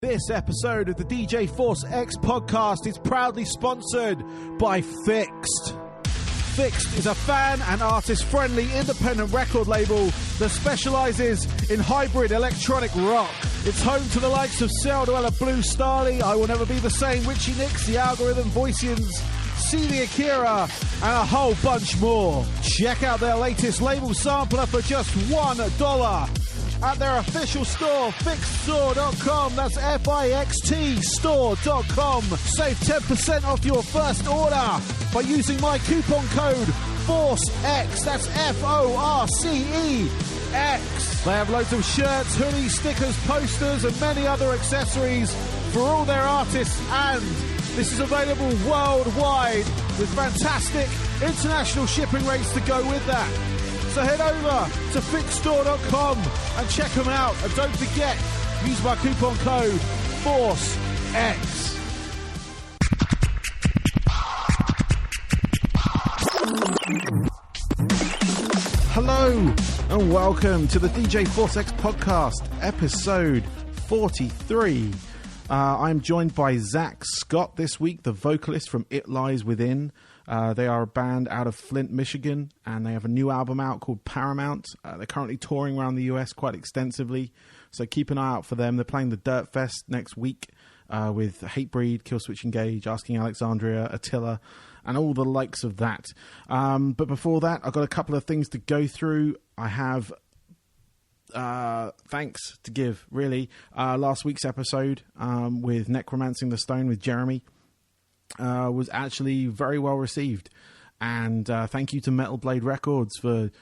This episode of the DJ Force X podcast is proudly sponsored by Fixed. Fixed is a fan and artist-friendly independent record label that specialises in hybrid electronic rock. It's home to the likes of Celduella, Blue Starly, I Will Never Be the Same, Richie Nix, The Algorithm, Voicians, See the Akira, and a whole bunch more. Check out their latest label sampler for just $1 at their official store, fixedstore.com. That's F-I-X-T store.com. Save 10% off your first order by using my coupon code FORCEX. That's F-O-R-C-E-X. They have loads of shirts, hoodies, stickers, posters, and many other accessories for all their artists, and this is available worldwide with fantastic international shipping rates to go with that. So head over to fixedstore.com and check them out. And don't forget, use my coupon code FORCEX. Hello and welcome to the DJ Force X podcast, episode 43. I'm joined by Zach Scott this week, the vocalist from It Lies Within. They are a band out of Flint, Michigan, and they have a new album out called Paramount. They're currently touring around the US quite extensively, so keep an eye out for them. They're playing the Dirt Fest next week with Hatebreed, Killswitch Engage, Asking Alexandria, Attila, and all the likes of that. But before that, I've got a couple of things to go through. I have thanks to give, really. Last week's episode with Necromancing the Stone with Jeremy was actually very well received, and thank you to Metal Blade Records for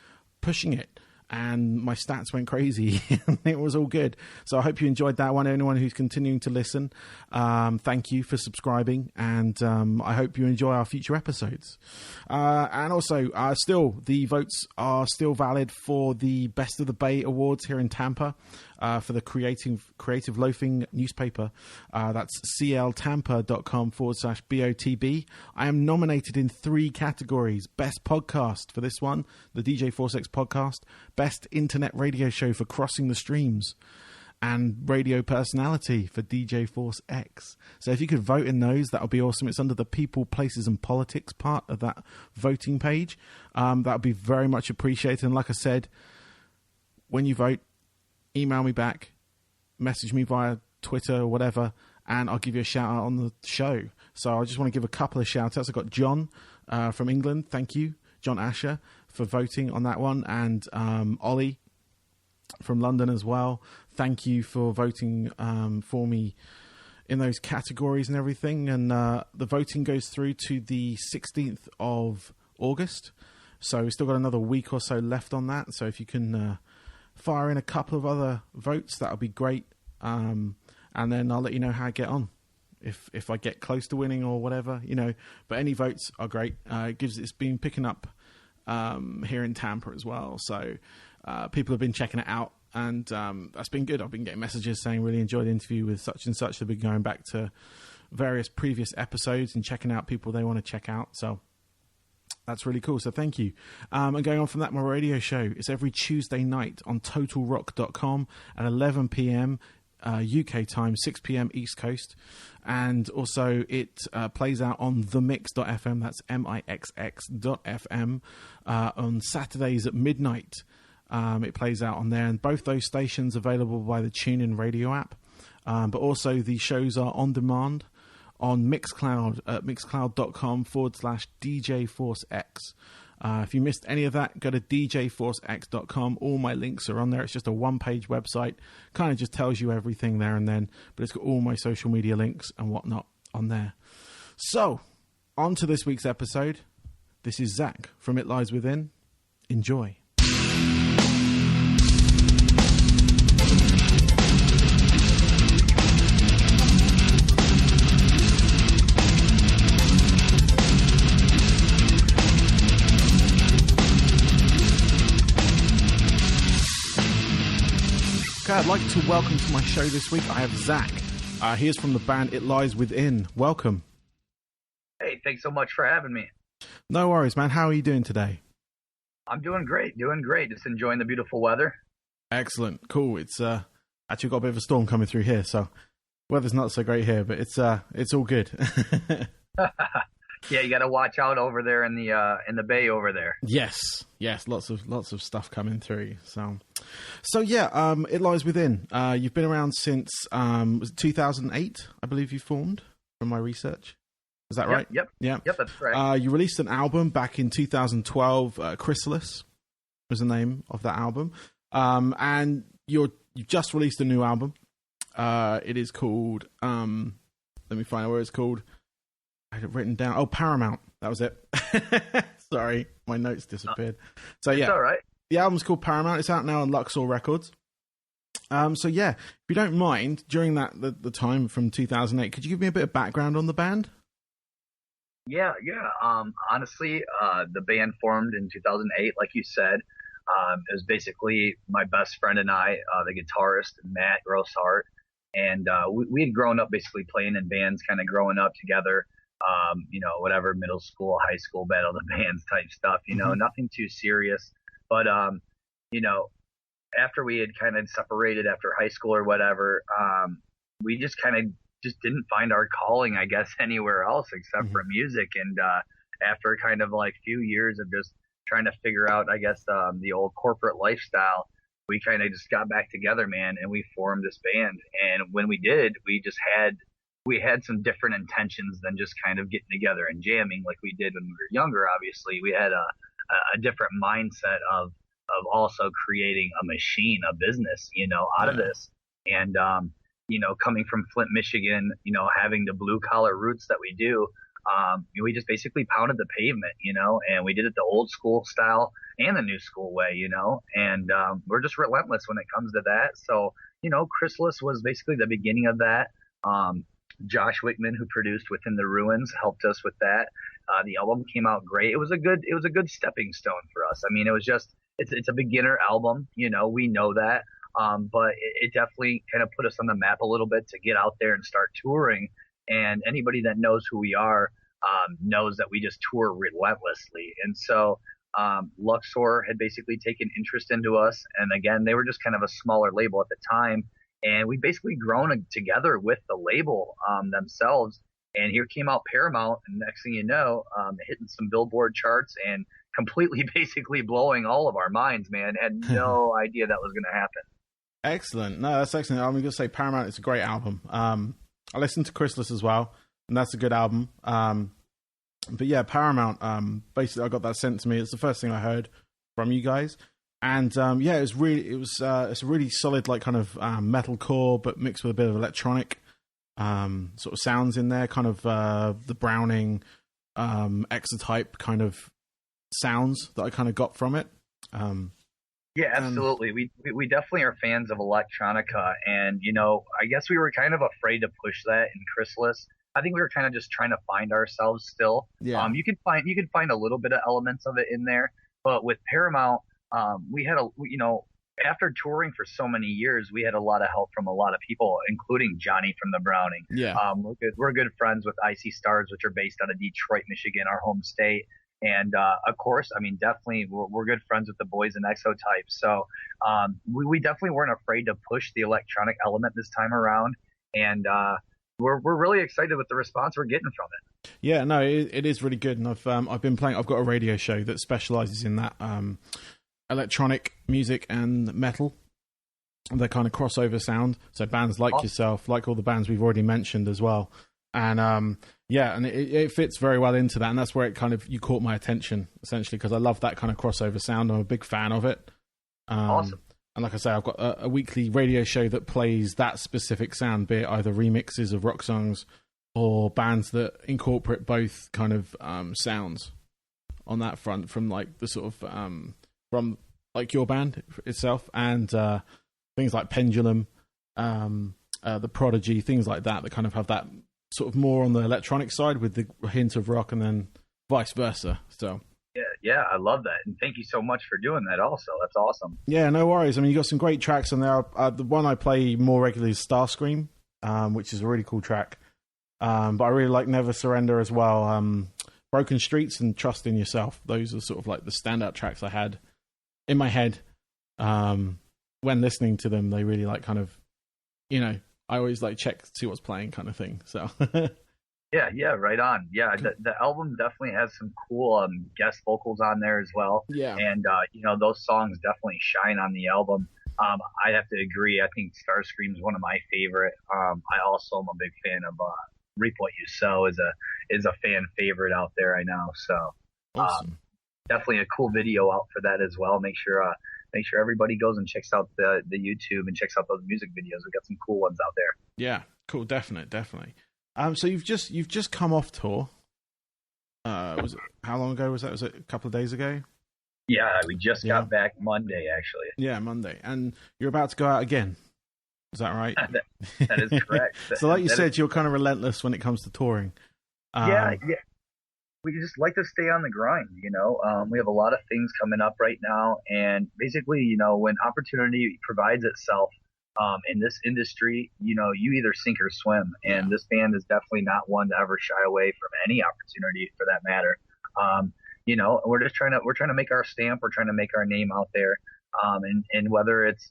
pushing it, and my stats went crazy and it was all good. So I hope you enjoyed that one. Anyone who's continuing to listen, thank you for subscribing, and I hope you enjoy our future episodes. And also still the votes are still valid for the Best of the Bay Awards here in Tampa, for the creative loafing newspaper. That's cltampa.com/BOTB. I am nominated in 3 categories: Best Podcast for this one, the DJ Force X podcast; Best Internet Radio Show for Crossing the Streams; and Radio Personality for DJ Force X. So if you could vote in those, that would be awesome. It's under the People, Places and Politics part of that voting page. That would be very much appreciated. And like I said, when you vote, email me back, message me via Twitter or whatever, and I'll give you a shout out on the show. So I just want to give a couple of shout outs. I've got John from England. Thank you, John Asher, for voting on that one. And Ollie from London as well. Thank you for voting for me in those categories and everything. And the voting goes through to the 16th of August. So we've still got another week or so left on that. So if you can fire in a couple of other votes, that'll be great, and then I'll let you know how I get on, if I get close to winning or whatever, but any votes are great. It's been picking up here in Tampa as well, so people have been checking it out, and that's been good. I've been getting messages saying really enjoyed the interview with such and such. They've been going back to various previous episodes and checking out people they want to check out, so that's really cool. So thank you. And going on from that, my radio show is every Tuesday night on totalrock.com at 11 p.m. UK time, 6 p.m. East Coast. And also it plays out on themix.fm. That's MIXX.fm on Saturdays at midnight. It plays out on there. And both those stations available by the TuneIn radio app. But also the shows are on demand on Mixcloud at mixcloud.com/DJ Force X. If you missed any of that, go to djforcex.com. All my links are on there. It's just a one-page website. Kind of just tells you everything there and then, but it's got all my social media links and whatnot on there. So, on to this week's episode. This is Zach from It Lies Within. Enjoy. I'd like to welcome to my show this week, I have Zach. He is from the band It Lies Within. Welcome. Hey, thanks so much for having me. No worries, man. How are you doing today? I'm doing great. Just enjoying the beautiful weather. Excellent. Cool. It's actually got a bit of a storm coming through here, so Weather's not so great here, but it's all good. Yeah, you got to watch out over there in the bay over there. Yes, lots of stuff coming through. So yeah, It Lies Within. You've been around since was it 2008, I believe you formed, from my research. Is that right? Yep, that's correct. You released an album back in 2012. Chrysalis was the name of that album, and you've just released a new album. It is called. Let me find out where it's called. I had it written down. Oh, Paramount. That was it. Sorry, my notes disappeared. So yeah, it's all right. The album's called Paramount. It's out now on Luxor Records. So yeah, if you don't mind, during the time from 2008, could you give me a bit of background on the band? Yeah. Honestly, the band formed in 2008, like you said. It was basically my best friend and I, the guitarist Matt Grosshart, and we had grown up basically playing in bands, kind of growing up together. Whatever, middle school, high school, battle the bands type stuff, nothing too serious. But, after we had kind of separated after high school or whatever, we just didn't find our calling, I guess, anywhere else except for music. And after kind of like few years of just trying to figure out, I guess, the old corporate lifestyle, we kind of just got back together, man, and we formed this band. And when we did, we had some different intentions than just kind of getting together and jamming like we did when we were younger. Obviously, we had a different mindset of also creating a machine, a business, out of this. And, coming from Flint, Michigan, having the blue collar roots that we do, we just basically pounded the pavement, and we did it the old school style and the new school way, and we're just relentless when it comes to that. So, Chrysalis was basically the beginning of that. Josh Wickman, who produced Within the Ruins, helped us with that. The album came out great. It was a good stepping stone for us. I mean, it's a beginner album, we know that. But it definitely kind of put us on the map a little bit to get out there and start touring. And anybody that knows who we are, knows that we just tour relentlessly. And so, Luxor had basically taken interest into us. And again, they were just kind of a smaller label at the time. And we basically grown together with the label themselves. And here came out Paramount, and next thing you know, hitting some Billboard charts and completely basically blowing all of our minds, man. Had no idea that was going to happen. Excellent. No, that's excellent. I'm going to say Paramount is a great album. I listened to Chrysalis as well, and that's a good album. But yeah, Paramount, basically I got that sent to me. It's the first thing I heard from you guys. And it's a really solid, like, kind of metalcore, but mixed with a bit of electronic sort of sounds in there, kind of the Browning Exotype kind of sounds that I kind of got from it. Yeah, absolutely. We definitely are fans of electronica, and I guess we were kind of afraid to push that in Chrysalis. I think we were kind of just trying to find ourselves still. Yeah. You can find a little bit of elements of it in there, but with Paramount, we had after touring for so many years, we had a lot of help from a lot of people, including Johnny from the Browning. Yeah. We're good friends with Icy Stars, which are based out of Detroit, Michigan, our home state. And, of course, I mean, definitely we're good friends with the boys in Exotype. So, we definitely weren't afraid to push the electronic element this time around. And, we're really excited with the response we're getting from it. Yeah, no, it is really good. And I've been playing, I've got a radio show that specializes in that, electronic music and metal, the kind of crossover sound. So bands like yourself, like all the bands we've already mentioned as well. And and it fits very well into that. And that's where it kind of, you caught my attention, essentially, because I love that kind of crossover sound. I'm a big fan of it. Awesome. And like I say, I've got a weekly radio show that plays that specific sound, be it either remixes of rock songs or bands that incorporate both kind of sounds on that front, from like the sort of from like your band itself, and things like Pendulum, the Prodigy, things like that kind of have that sort of more on the electronic side with the hint of rock, and then vice versa. So yeah, I love that, and thank you so much for doing that also. That's awesome. Yeah, no worries. I mean, you got some great tracks on there. The one I play more regularly is Starscream, which is a really cool track. But I really like Never Surrender as well. Broken Streets and Trust in Yourself. Those are sort of like the standout tracks I had in my head when listening to them. They really like kind of, I always like check to see what's playing kind of thing. So Yeah, right on. Yeah, the album definitely has some cool guest vocals on there as well. yeah, And those songs definitely shine on the album. I have to agree. I think Starscream is one of my favorite. I also am a big fan of Reap What You Sow is a fan favorite out there. I know. So awesome. Definitely a cool video out for that as well. Make sure everybody goes and checks out the YouTube and checks out those music videos. We got some cool ones out there. Yeah, cool, definitely. So you've just come off tour. Was it, how long ago was that? Was it a couple of days ago? Yeah, we just got back Monday, actually. Yeah, Monday, and you're about to go out again. Is that right? that is correct. So, like you said, you're kind of relentless when it comes to touring. Yeah. We just like to stay on the grind, we have a lot of things coming up right now. And basically, when opportunity provides itself in this industry, you either sink or swim. And this band is definitely not one to ever shy away from any opportunity for that matter. We're trying to make our stamp. We're trying to make our name out there. And whether it's,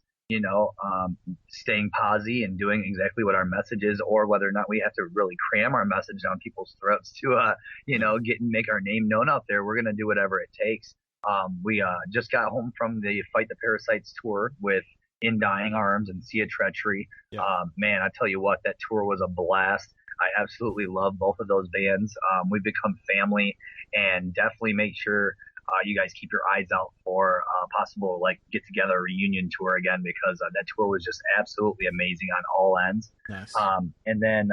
staying posy and doing exactly what our message is, or whether or not we have to really cram our message down people's throats to, make our name known out there. We're going to do whatever it takes. We just got home from the Fight the Parasites tour with In Dying Arms and Sea of Treachery. Yeah. Man, I tell you what, that tour was a blast. I absolutely love both of those bands. We've become family, and definitely make sure you guys keep your eyes out for possible get together reunion tour again, because that tour was just absolutely amazing on all ends. Nice. And then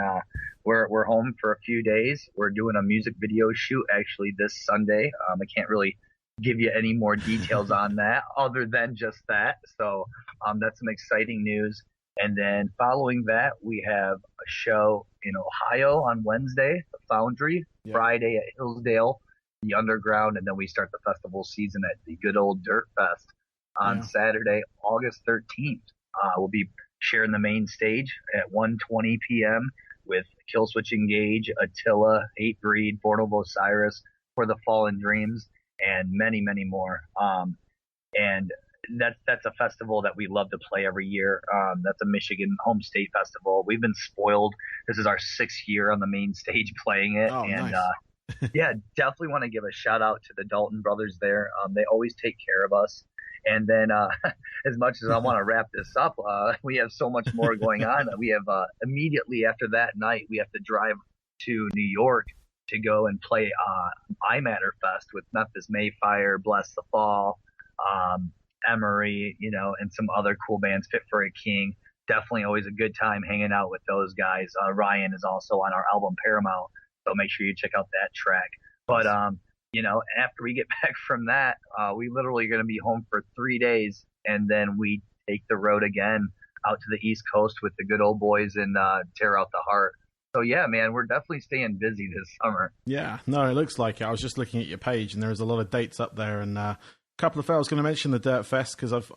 we're home for a few days. We're doing a music video shoot actually this Sunday. I can't really give you any more details on that other than just that. So that's some exciting news. And then following that, we have a show in Ohio on Wednesday, the Foundry, Friday at Hillsdale, the Underground, and then we start the festival season at the good old Dirt Fest on Saturday, August 13th. We'll be sharing the main stage at 1:20 p.m. with Killswitch Engage, Attila, Hatebreed, Born of Osiris, For the Fallen Dreams, and many, many more. And that's a festival that we love to play every year. That's a Michigan home state festival. We've been spoiled. This is our 6th year on the main stage playing it. Nice. Definitely want to give a shout out to the Dalton brothers there. They always take care of us. And then as much as I want to wrap this up, we have so much more going on. We have immediately after that night, we have to drive to New York to go and play iMatter Fest with Memphis Mayfire, Bless the Fall, Emery, and some other cool bands, Fit for a King. Definitely always a good time hanging out with those guys. Ryan is also on our album Paramount, so make sure you check out that track. But after we get back from that, we literally are going to be home for 3 days, and then we take the road again out to the East Coast with the good old boys and tear out the heart. So yeah, man, we're definitely staying busy this summer. Yeah, no, it looks like it. I was just looking at your page, and there's a lot of dates up there, and a couple of I was going to mention the Dirt Fest because I've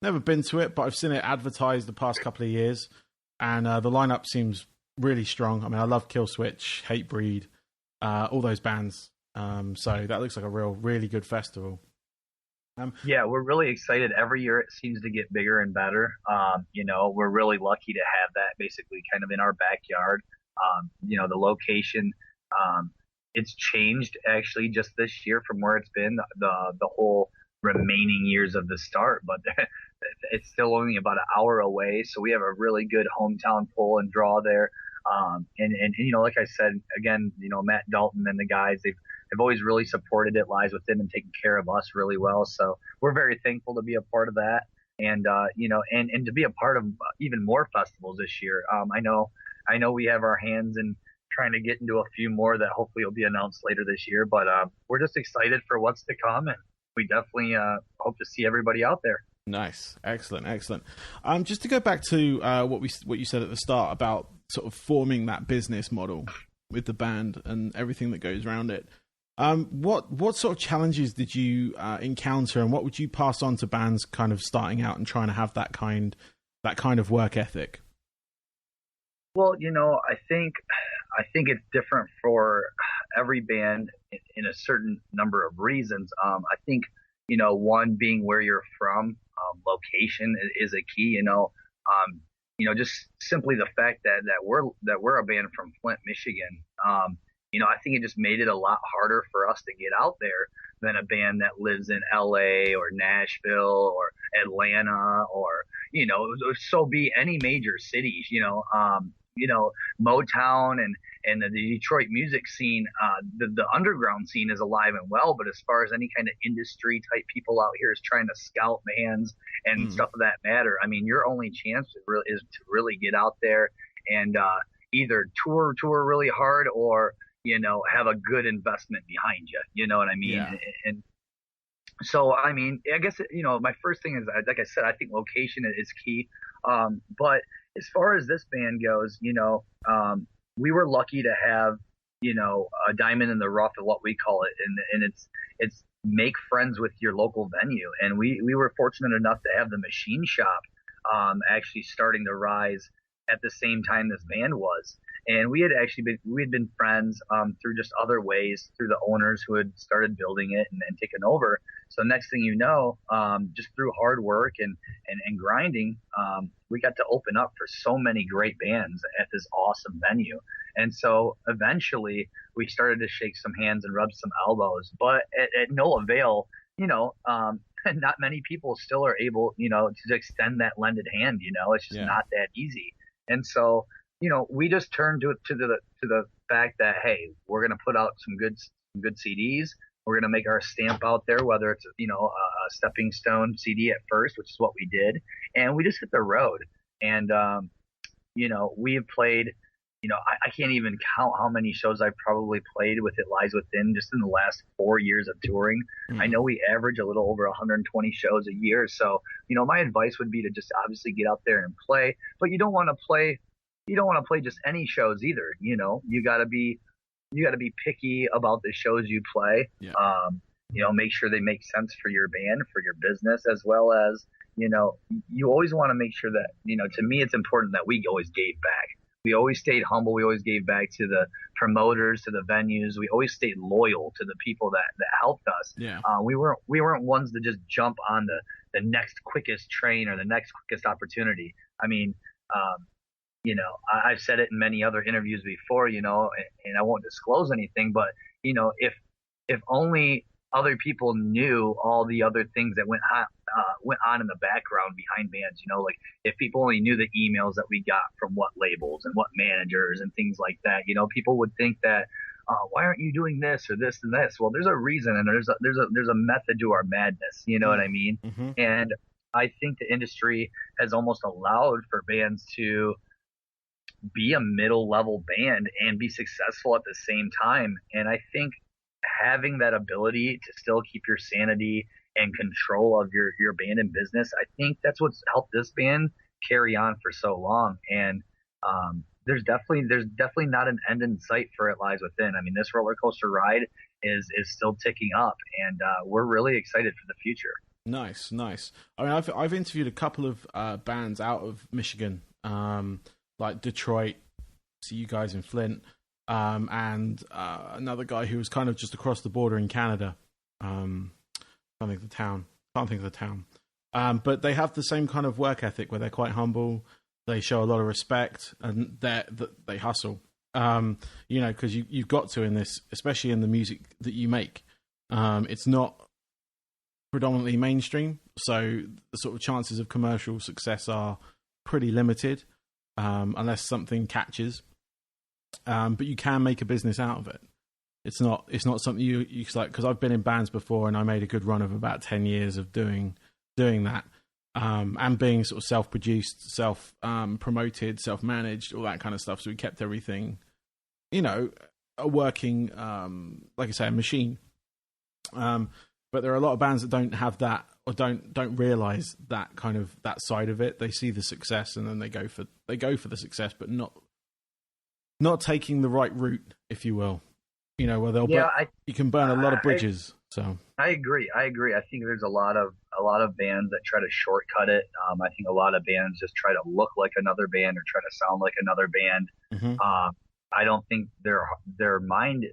never been to it, but I've seen it advertised the past couple of years, and the lineup seems really strong. I mean, I love Killswitch, Hatebreed, all those bands. So that looks like a really good festival. Yeah, we're really excited. Every year it seems to get bigger and better. We're really lucky to have that basically kind of in our backyard. The location, it's changed actually just this year from where it's been the whole remaining years of the start, but it's still only about an hour away. So we have a really good hometown pull and draw there. And like I said, again, Matt Dalton and the guys, they've always really supported it, lies with them and taken care of us really well. So we're very thankful to be a part of that. And, and to be a part of even more festivals this year. I know we have our hands in trying to get into a few more that hopefully will be announced later this year, but, we're just excited for what's to come. And we definitely, hope to see everybody out there. Nice. Excellent. Just to go back to, what you said at the start about sort of forming that business model with the band and everything that goes around it. What sort of challenges did you encounter, and what would you pass on to bands kind of starting out and trying to have that kind of work ethic? Well, I think it's different for every band in a certain number of reasons. I think, one being where you're from, location is a key. just simply the fact that we're a band from Flint, Michigan. I think it just made it a lot harder for us to get out there than a band that lives in LA or Nashville or Atlanta or, so be any major cities, Motown and the Detroit music scene, the underground scene is alive and well. But as far as any kind of industry type people out here is trying to scout bands and stuff of that matter, I mean, your only chance is to really get out there and either tour really hard or, have a good investment behind you. You know what I mean? Yeah. And so, I mean, I guess, my first thing is, like I said, I think location is key. But as far as this band goes, we were lucky to have, a diamond in the rough of what we call it. And it's make friends with your local venue. And we were fortunate enough to have the Machine Shop, actually starting to rise at the same time this band was. And we had been friends, through just other ways, through the owners who had started building it and taken over. So next thing you know, just through hard work and grinding, we got to open up for so many great bands at this awesome venue. And so eventually we started to shake some hands and rub some elbows, but at no avail. Not many people still are able, to extend that lended hand. It's just not that easy. And so, we just turned to the fact that, hey, we're going to put out some good CDs. We're going to make our stamp out there, whether it's, a stepping stone CD at first, which is what we did. And we just hit the road. And, we have played, I can't even count how many shows I've probably played with It Lies Within just in the last 4 years of touring. I know we average a little over 120 shows a year. So, my advice would be to just obviously get out there and play, but you don't want to play just any shows either. You gotta be picky about the shows you play. Yeah. Make sure they make sense for your band, for your business, as well as, you always want to make sure that, to me, it's important that we always gave back. We always stayed humble. We always gave back to the promoters, to the venues. We always stayed loyal to the people that helped us. Yeah. We weren't ones to just jump on the next quickest train or the next quickest opportunity. I mean, I've said it in many other interviews before, and I won't disclose anything, but, if only other people knew all the other things that went on in the background behind bands, like if people only knew the emails that we got from what labels and what managers and things like that, people would think that, why aren't you doing this or this and this? Well, there's a reason, and there's a method to our madness. You know what I mean? Mm-hmm. And I think the industry has almost allowed for bands to be a middle level band and be successful at the same time. And I think having that ability to still keep your sanity and control of your band and business, I think that's what's helped this band carry on for so long. And there's definitely not an end in sight for It Lies Within. I mean, this roller coaster ride is still ticking up, and we're really excited for the future. Nice. I mean, I've interviewed a couple of bands out of Michigan, like Detroit, see you guys in Flint, and another guy who was kind of just across the border in Canada. Can't think of the town. But they have the same kind of work ethic where they're quite humble. They show a lot of respect, and they hustle. Because you've got to in this, especially in the music that you make. It's not predominantly mainstream, so the sort of chances of commercial success are pretty limited, unless something catches. But you can make a business out of it. It's not something you like, because I've been in bands before and I made a good run of about 10 years of doing that, and being sort of self-produced, promoted, self-managed, all that kind of stuff. So we kept everything, a working, like I say, a machine. But there are a lot of bands that don't have that, or don't realize that kind of that side of it. They see the success and then they go for the success, but not taking the right route, if you will. Where you can burn a lot of bridges. So I agree. I think there's a lot of bands that try to shortcut it. I think a lot of bands just try to look like another band or try to sound like another band. Mm-hmm. I don't think their mind.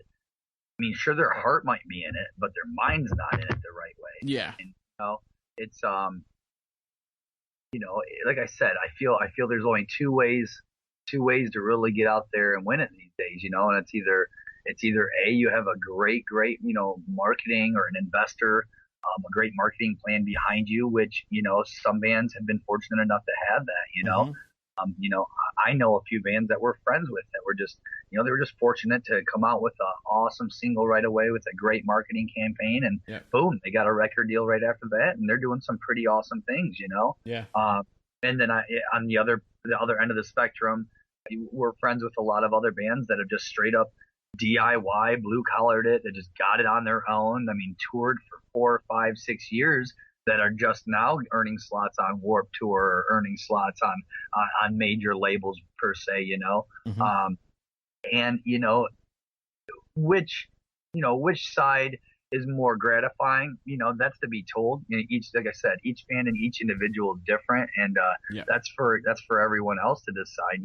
I mean, sure, their heart might be in it, but their mind's not in it the right way. Yeah. And, it's like I said, I feel there's only two ways to really get out there and win it these days, and it's either A, you have a great, marketing or an investor, a great marketing plan behind you, which, some bands have been fortunate enough to have that. Mm-hmm. I know a few bands that we're friends with that were just, they were just fortunate to come out with an awesome single right away with a great marketing campaign, and Yeah. boom, they got a record deal right after that, and they're doing some pretty awesome things. Yeah. And then on the other end of the spectrum, we're friends with a lot of other bands that have just straight up DIY, blue collared it. They just got it on their own. I mean, toured for 4, 5, 6 years that are just now earning slots on Warped Tour or earning slots on major labels per se. Mm-hmm. And which side is more gratifying, that's to be told. Like I said, each band and each individual is different, and Yeah. that's for everyone else to decide.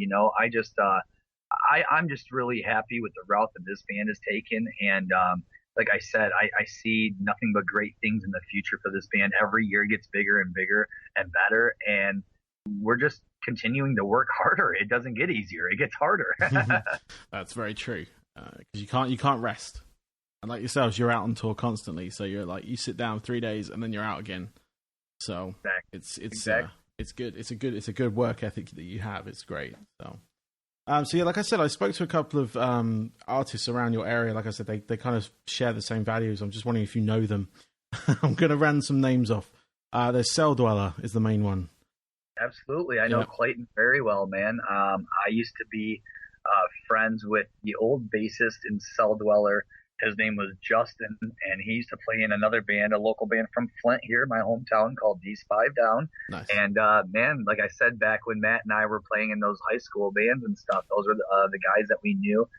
I'm just really happy with the route that this band has taken, and like I said, I see nothing but great things in the future for this band. Every year gets bigger and bigger and better, and we're just continuing to work harder. It doesn't get easier; it gets harder. That's very true, because you can't rest. And like yourselves, you're out on tour constantly, so you're like, you sit down 3 days and then you're out again. So Exactly. it's good. It's a good work ethic that you have. It's great. So yeah, like I said, I spoke to a couple of artists around your area. Like I said, they kind of share the same values. I'm just wondering if you know them. I'm going to run some names off. There's Cell Dweller is the main one. Absolutely. I know Clayton very well, man. I used to be friends with the old bassist in Cell Dweller. His name was Justin, and he used to play in another band, a local band from Flint here, my hometown, called These Five Down. Nice. And man, like I said, back when Matt and I were playing in those high school bands and stuff, those were the guys that we knew.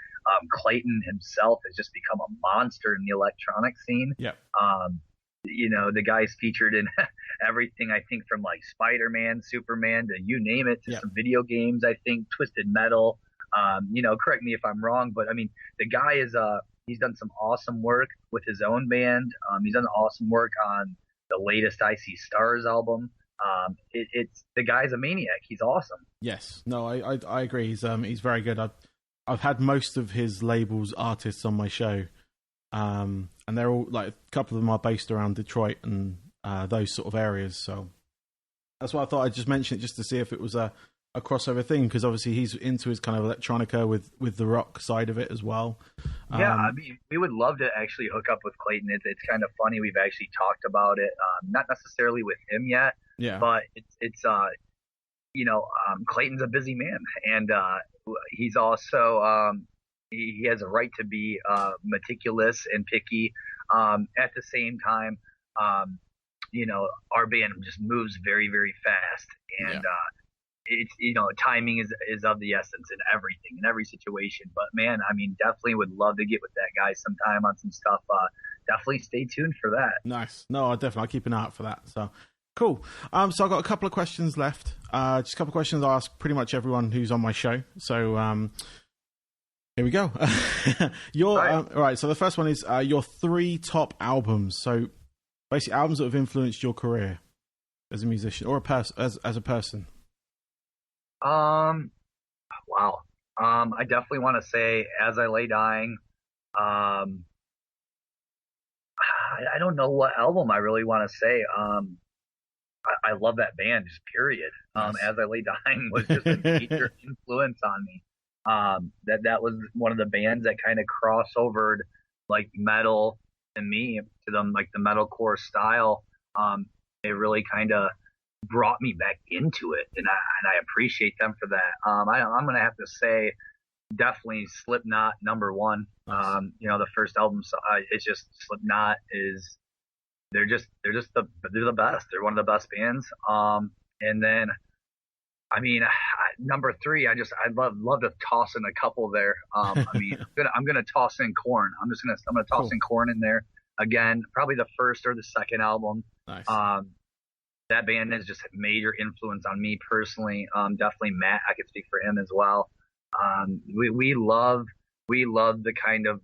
Clayton himself has just become a monster in the electronic scene. Yep. The guy's featured in everything, I think, from like Spider-Man, Superman, to you name it, to some video games, I think, Twisted Metal. Correct me if I'm wrong, but I mean, the guy is he's done some awesome work with his own band. He's done awesome work on the latest I See Stars album. It's the guy's a maniac. He's awesome. Yes. No, I agree. He's very good. I've had most of his labels artists on my show, and they're all like, a couple of them are based around Detroit and those sort of areas. So that's why I thought I'd just mention it, just to see if it was a crossover thing, because obviously he's into his kind of electronica with the rock side of it as well. Yeah, I mean, we would love to actually hook up with Clayton. It's kind of funny. We've actually talked about it, not necessarily with him yet, but it's Clayton's a busy man, and he's also he has a right to be meticulous and picky. At the same time, our band just moves very, very fast, and it's timing is of the essence in everything, in every situation. But man, I mean, definitely would love to get with that guy sometime on some stuff. Definitely stay tuned for that. Nice. No, I'll keep an eye out for that. So cool. So I've got a couple of questions left. Just a couple of questions I ask pretty much everyone who's on my show. So here we go. All right. So the first one is your 3 top albums. So basically albums that have influenced your career as a musician or as a person. Wow. I definitely want to say As I Lay Dying. I don't know what album I really want to say. I love that band, just period. Nice. As I Lay Dying was just a major influence on me. That was one of the bands that kind of crossovered like metal and me to them, like the metalcore style. It really kind of brought me back into it, and I appreciate them for that. I'm gonna have to say definitely Slipknot number 1. Nice. The first album, it's just Slipknot is they're the best. They're one of the best bands. And then I mean, number 3, I'd love to toss in a couple there. I mean, I'm gonna toss in Korn. I'm gonna toss in Korn in there again. Probably the first or the second album. Nice. That band has just a major influence on me personally. Definitely Matt, I could speak for him as well. We love the kind of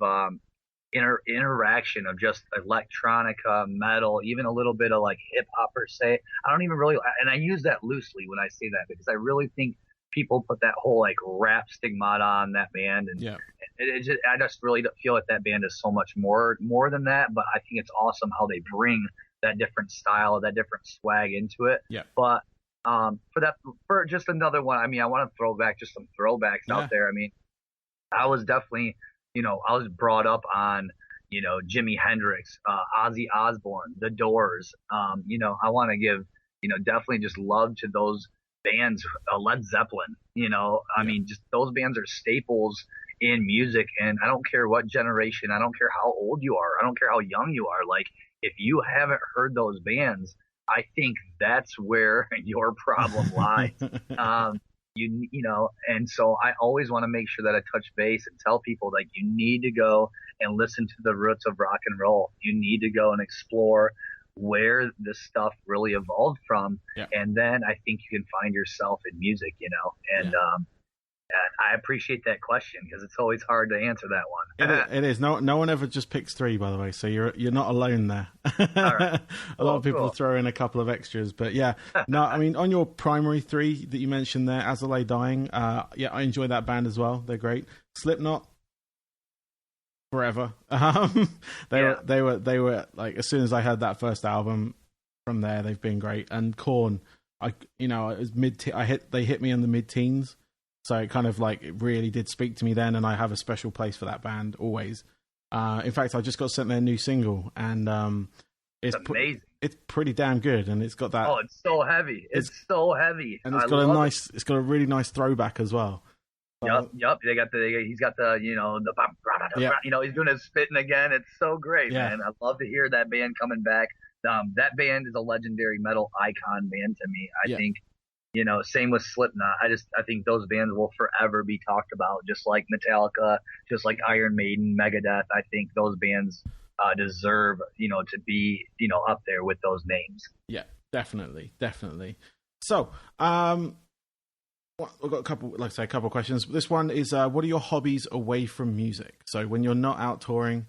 interaction of just electronica, metal, even a little bit of like hip hop per se. I don't even really, and I use that loosely when I say that because I really think people put that whole like rap stigmata on that band, and Yeah. I just really feel like that band is so much more than that. But I think it's awesome how they bring that different style, that different swag into it. Yeah. But for just another one, I mean, I want to throw back just some throwbacks out there. I mean, I was definitely, I was brought up on, Jimi Hendrix, Ozzy Osbourne, The Doors. I want to give, definitely just love to those bands, Led Zeppelin. I mean, just those bands are staples in music, and I don't care what generation, I don't care how old you are, I don't care how young you are. Like, if you haven't heard those bands, I think that's where your problem lies. And so I always want to make sure that I touch base and tell people like you need to go and listen to the roots of rock and roll. You need to go and explore where this stuff really evolved from. Yeah. And then I think you can find yourself in music, and I appreciate that question because it's always hard to answer that one. It is. No one ever just picks three, by the way. So you're not alone there. Right. A lot of people throw in a couple of extras, but yeah. No, I mean, on your primary three that you mentioned there, As I Lay Dying, I enjoy that band as well. They're great. Slipknot, forever. They were like, as soon as I heard that first album from there, they've been great. And Korn, it was they hit me in the mid-teens. So it kind of like, it really did speak to me then, and I have a special place for that band always. In fact, I just got sent their new single, and it's amazing. It's pretty damn good, and it's got that. Oh, it's so heavy! It's so heavy, and it's got a really nice throwback as well. Yep. He's got the he's doing his spitting again. It's so great, man. I love to hear that band coming back. That band is a legendary metal icon band to me. I think. Same with Slipknot. I think those bands will forever be talked about, just like Metallica, just like Iron Maiden, Megadeth. I think those bands deserve, to be, up there with those names. Yeah, definitely. So, we've got a couple of questions. This one is, what are your hobbies away from music? So when you're not out touring,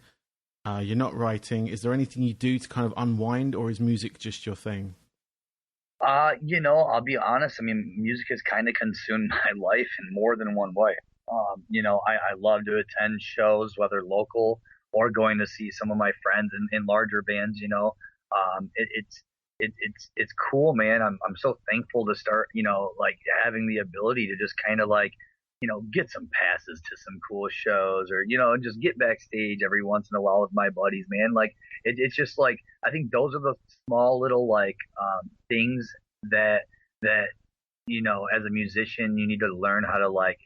you're not writing, is there anything you do to kind of unwind, or is music just your thing? I'll be honest. I mean, music has kind of consumed my life in more than one way. I love to attend shows, whether local or going to see some of my friends in larger bands. It's cool, man. I'm so thankful to start, like having the ability to just kind of like, get some passes to some cool shows, or, just get backstage every once in a while with my buddies, man. Like, it's just like, I think those are the small little, like, things that, as a musician, you need to learn how to, like,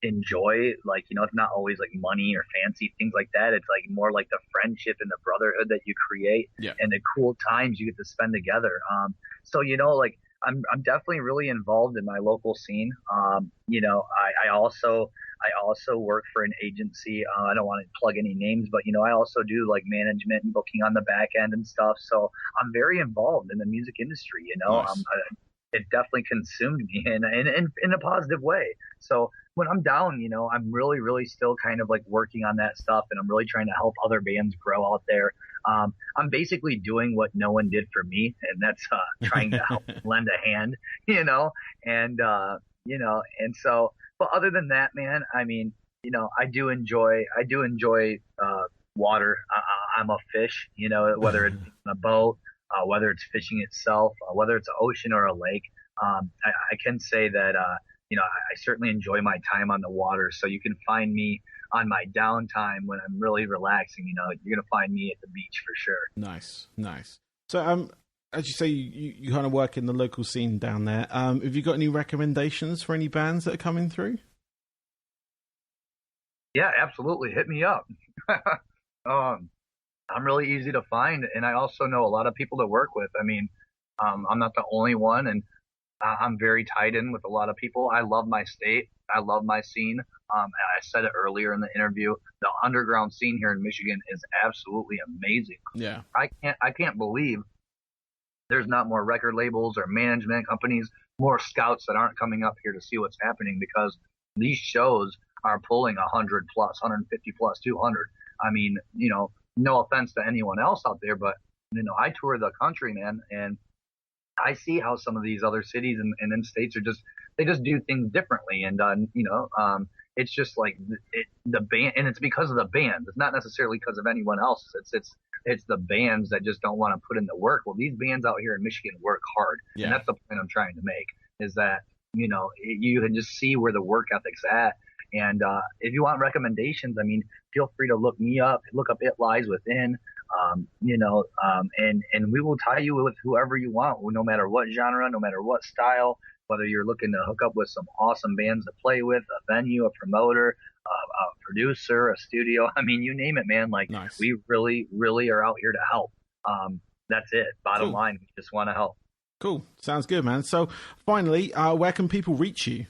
enjoy. Like, it's not always like money or fancy things like that. It's like more like the friendship and the brotherhood that you create, and the cool times you get to spend together. So, like, I'm definitely really involved in my local scene. I also work for an agency. I don't want to plug any names, but I also do like management and booking on the back end and stuff. So I'm very involved in the music industry. Nice. It definitely consumed me in a positive way. So when I'm down, I'm really, really still kind of like working on that stuff, and I'm really trying to help other bands grow out there. I'm basically doing what no one did for me, and that's trying to help lend a hand, and so, but other than that, man, I mean, I do enjoy water. I'm a fish, whether it's on a boat, whether it's fishing itself, whether it's an ocean or a lake. I can say that, I certainly enjoy my time on the water. So you can find me on my downtime when I'm really relaxing. You're going to find me at the beach for sure. Nice. So, as you say, you kind of work in the local scene down there. Have you got any recommendations for any bands that are coming through? Yeah, absolutely. Hit me up. I'm really easy to find, and I also know a lot of people to work with. I mean, I'm not the only one, and I'm very tied in with a lot of people. I love my state. I love my scene. I said it earlier in the interview. The underground scene here in Michigan is absolutely amazing. Yeah. I can't believe there's not more record labels or management companies, more scouts that aren't coming up here to see what's happening, because these shows are pulling 100 plus, 150 plus, 200. I mean, no offense to anyone else out there, but I tour the country, man, and I see how some of these other cities and then states they just do things differently. And, it's just like the band, and it's because of the bands. It's not necessarily because of anyone else. It's the bands that just don't want to put in the work. Well, these bands out here in Michigan work hard. Yeah. And that's the point I'm trying to make, is that, you can just see where the work ethic's at. And, if you want recommendations, I mean, feel free to look me up, look up It Lies Within, and we will tie you with whoever you want, no matter what genre, no matter what style, whether you're looking to hook up with some awesome bands to play with, a venue, a promoter, a producer, a studio. I mean, you name it, man. Like, nice. We really, really are out here to help. That's it. Bottom line, we just want to help. Cool. Sounds good, man. So finally, where can people reach you?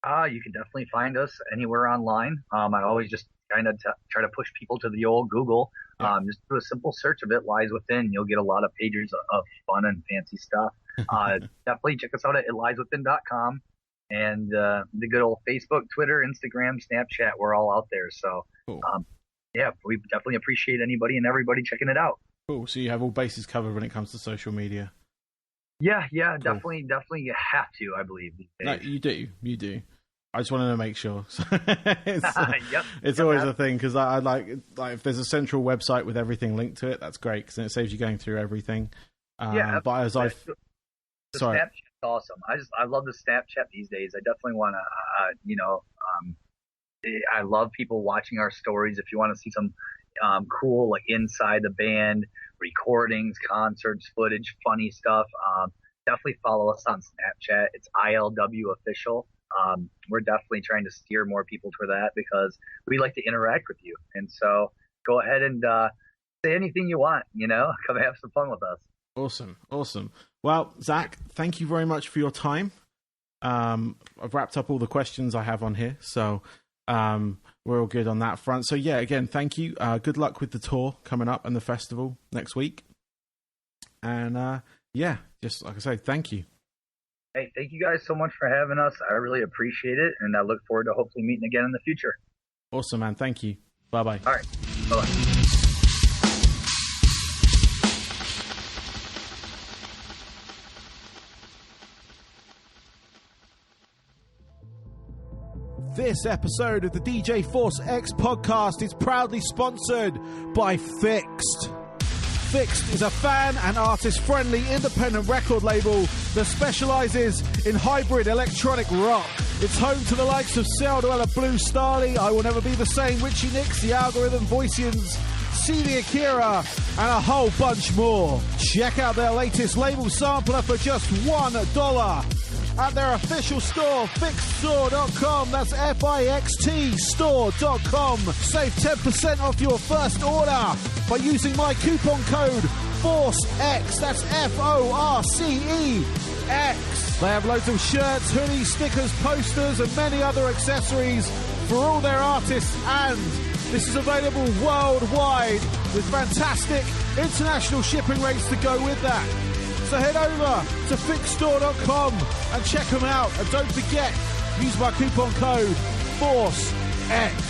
You can definitely find us anywhere online. I always just kind of try to push people to the old Google. Just do a simple search of It Lies Within. You'll get a lot of pages of fun and fancy stuff. Definitely check us out at itlieswithin.com, and the good old Facebook, Twitter, Instagram, Snapchat. We're all out there. So, cool. We definitely appreciate anybody and everybody checking it out. Cool. So you have all bases covered when it comes to social media. Yeah, cool. Definitely you have to, I believe, these days. No, you do. I just wanted to make sure. It's always a thing, because I like if there's a central website with everything linked to it, that's great, because then it saves you going through everything. But as I've... Sorry. Snapchat's awesome. I love the Snapchat these days. I definitely want to, I love people watching our stories. If you want to see some cool, like, inside the band, recordings, concerts, footage, funny stuff, definitely follow us on Snapchat. It's ILW Official. We're definitely trying to steer more people for that, because we like to interact with you. And so go ahead and say anything you want, come have some fun with us. Awesome. Well, Zach, thank you very much for your time. I've wrapped up all the questions I have on here, so we're all good on that front. So yeah, again, thank you. Good luck with the tour coming up and the festival next week. And just like I say, thank you. Hey, thank you guys so much for having us. I really appreciate it, and I look forward to hopefully meeting again in the future. Awesome, man. Thank you. Bye-bye. All right. Bye-bye. This episode of the DJ Force X podcast is proudly sponsored by Fixed. Fixed is a fan and artist-friendly independent record label that specialises in hybrid electronic rock. It's home to the likes of Celldweller, Blue Starly, I Will Never Be the Same, Richie Nix, The Algorithm, Voicians, CD Akira, and a whole bunch more. Check out their latest label sampler for just $1 at their official store, fixedstore.com. That's FIXT store.com. Save 10% off your first order by using my coupon code FORCEX. That's FORCEX. They have loads of shirts, hoodies, stickers, posters, and many other accessories for all their artists, and this is available worldwide with fantastic international shipping rates to go with that. So head over to fixedstore.com and check them out. And don't forget, use my coupon code FORCEX.